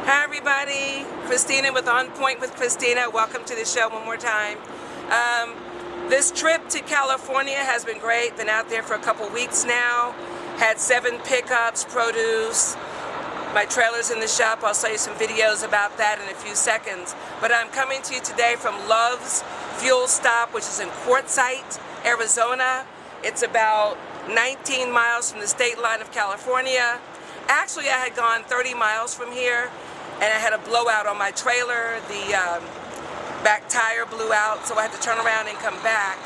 Hi everybody, Christina with On Point with Christina. Welcome to the show one more time. This trip to California has been great. Been out there for a couple weeks now. Had 7 pickups, produce. My trailer's in the shop. I'll show you some videos about that in a few seconds. But I'm coming to you today from Love's Fuel Stop, which is in Quartzsite, Arizona. It's about 19 miles from the state line of California. Actually, I had gone 30 miles from here, and I had a blowout on my trailer. The back tire blew out, so I had to turn around and come back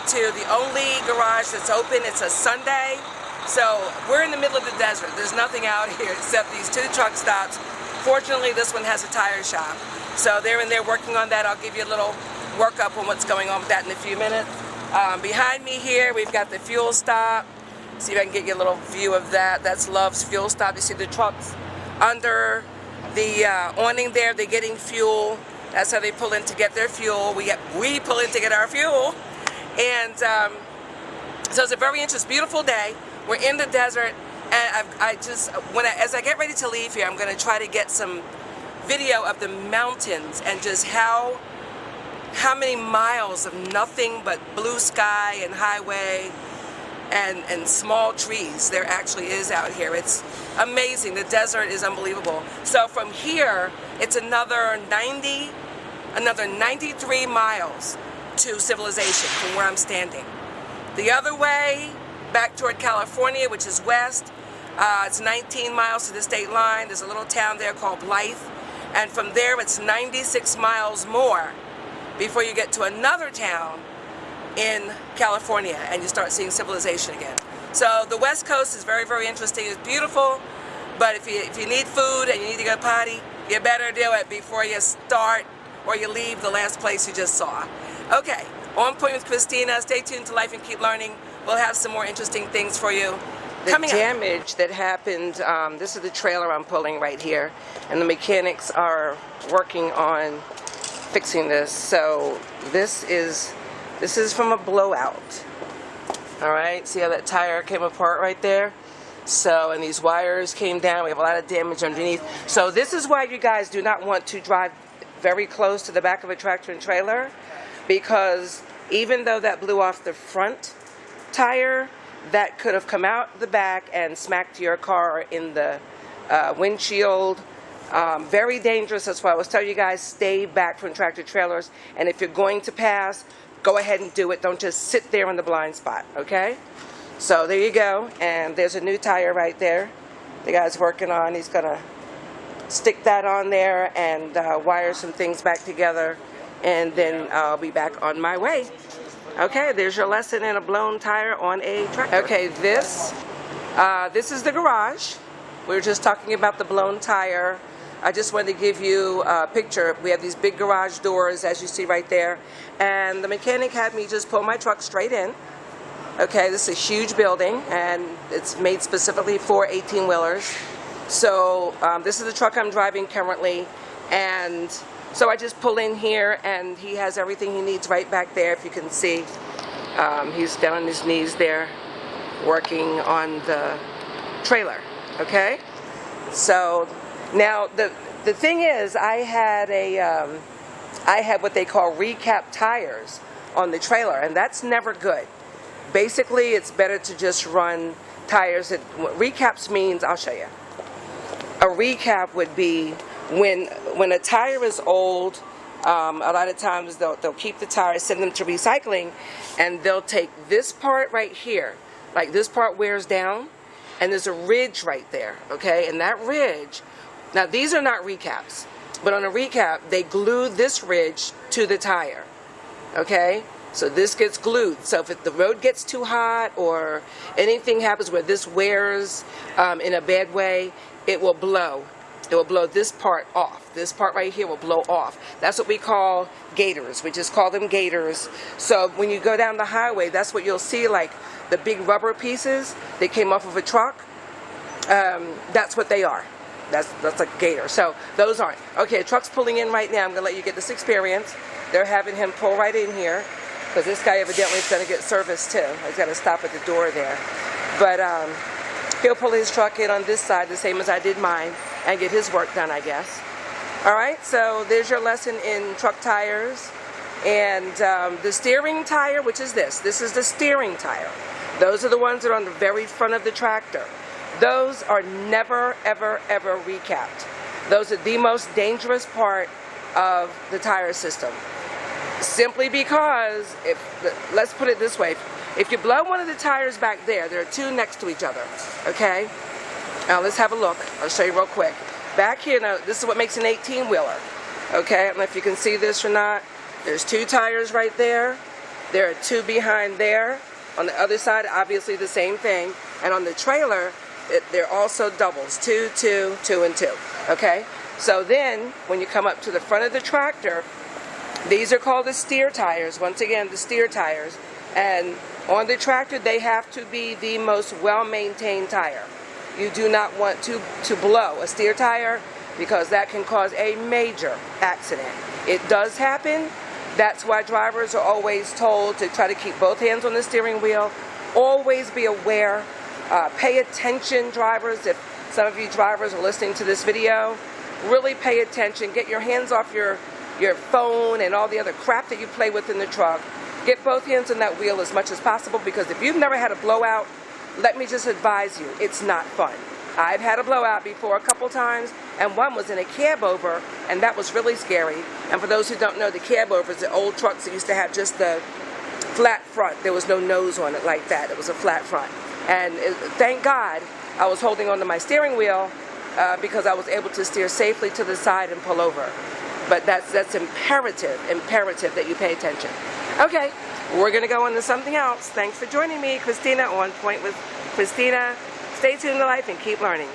to the only garage that's open. It's a Sunday, so we're in the middle of the desert. There's nothing out here except these 2 truck stops. Fortunately, this one has a tire shop, so they're in there working on that. I'll give you a little workup on what's going on with that in a few minutes. Behind me here, we've got the fuel stop. See if I can get you a little view of that. That's Love's Fuel Stop. You see the trucks under the awning there. They're getting fuel. That's how they pull in to get their fuel. We pull in to get our fuel. And so it's a very interesting, beautiful day. We're in the desert, and as I get ready to leave here, I'm going to try to get some video of the mountains and just how many miles of nothing but blue sky and highway and small trees there actually is out here. It's amazing. The desert is unbelievable. So from here, it's another 93 miles to civilization from where I'm standing. The other way, back toward California, which is west, it's 19 miles to the state line. There's a little town there called Bleibe, and from there it's 96 miles more before you get to another town in California and you start seeing civilization again. So the West Coast is very, very interesting. It's beautiful, but if you need food and you need to go potty, you better do it before you start or you leave the last place you just saw. Okay, On Point with Christina. Stay tuned to Life and Keep Learning. We'll have some more interesting things for you. The damage that happened, this is the trailer I'm pulling right here, and the mechanics are working on fixing this. So this is from a blowout. All right, see how that tire came apart right there? So, and these wires came down. We have a lot of damage underneath. So this is why you guys do not want to drive very close to the back of a tractor and trailer, because even though that blew off the front tire, that could have come out the back and smacked your car in the windshield. Very dangerous. That's why I was telling you guys, stay back from tractor trailers, and if you're going to pass, go ahead and do it. Don't just sit there in the blind spot, okay? So there you go, and there's a new tire right there the guy's working on. He's gonna stick that on there and wire some things back together, and then I'll be back on my way. Okay, there's your lesson in a blown tire on a tractor. Okay, this is the garage. We were just talking about the blown tire. I just wanted to give you a picture. We have these big garage doors, as you see right there, and the mechanic had me just pull my truck straight in. Okay, this is a huge building, and it's made specifically for 18-wheelers. So this is the truck I'm driving currently, and so I just pull in here, and he has everything he needs right back there. If you can see, he's down on his knees there working on the trailer. Okay, so now the thing is, I had what they call recap tires on the trailer, and that's never good. Basically, it's better to just run tires what recaps means, I'll show you. A recap would be when a tire is old. A lot of times they'll keep the tires, send them to recycling, and they'll take this part right here, like this part wears down, and there's a ridge right there, okay? And that ridge, now these are not recaps, but on a recap, they glue this ridge to the tire, okay? So this gets glued. So if the road gets too hot or anything happens where this wears in a bad way, it will blow. It will blow this part off. This part right here will blow off. That's what we call gators. We just call them gators. So when you go down the highway, that's what you'll see, like the big rubber pieces that came off of a truck. That's what they are. That's like a gator. So those aren't. Okay, truck's pulling in right now. I'm going to let you get this experience. They're having him pull right in here, because this guy evidently is going to get service too. He's got to stop at the door there. But he'll pull his truck in on this side the same as I did mine. and get his work done, I guess. All right, so there's your lesson in truck tires. And the steering tire, which is this is the steering tire. Those are the ones that are on the very front of the tractor. Those are never, ever, ever recapped. Those are the most dangerous part of the tire system. Simply because, let's put it this way, if you blow one of the tires back there, there are two next to each other, okay? Now let's have a look. I'll show you real quick. Back here, now this is what makes an 18-wheeler, okay? I don't know if you can see this or not. There's two tires right there. There are two behind there. On the other side, obviously the same thing. And on the trailer, they're also doubles, 2, 2, 2, and 2, okay? So then, when you come up to the front of the tractor, these are called the steer tires. Once again, the steer tires. And on the tractor, they have to be the most well-maintained tire. You do not want to blow a steer tire because that can cause a major accident. It does happen. That's why drivers are always told to try to keep both hands on the steering wheel. Always be aware. Pay attention, drivers. If some of you drivers are listening to this video, really pay attention. Get your hands off your phone and all the other crap that you play with in the truck. Get both hands on that wheel as much as possible, because if you've never had a blowout, let me just advise you, it's not fun. I've had a blowout before a couple times, and one was in a cab over, and that was really scary. And for those who don't know, the cab over is the old trucks that used to have just the flat front. There was no nose on it like that. It was a flat front. And thank God I was holding onto my steering wheel because I was able to steer safely to the side and pull over. But that's imperative that you pay attention. Okay, we're going to go on to something else. Thanks for joining me, Christina, on Point with Christina. Stay tuned to life and keep learning.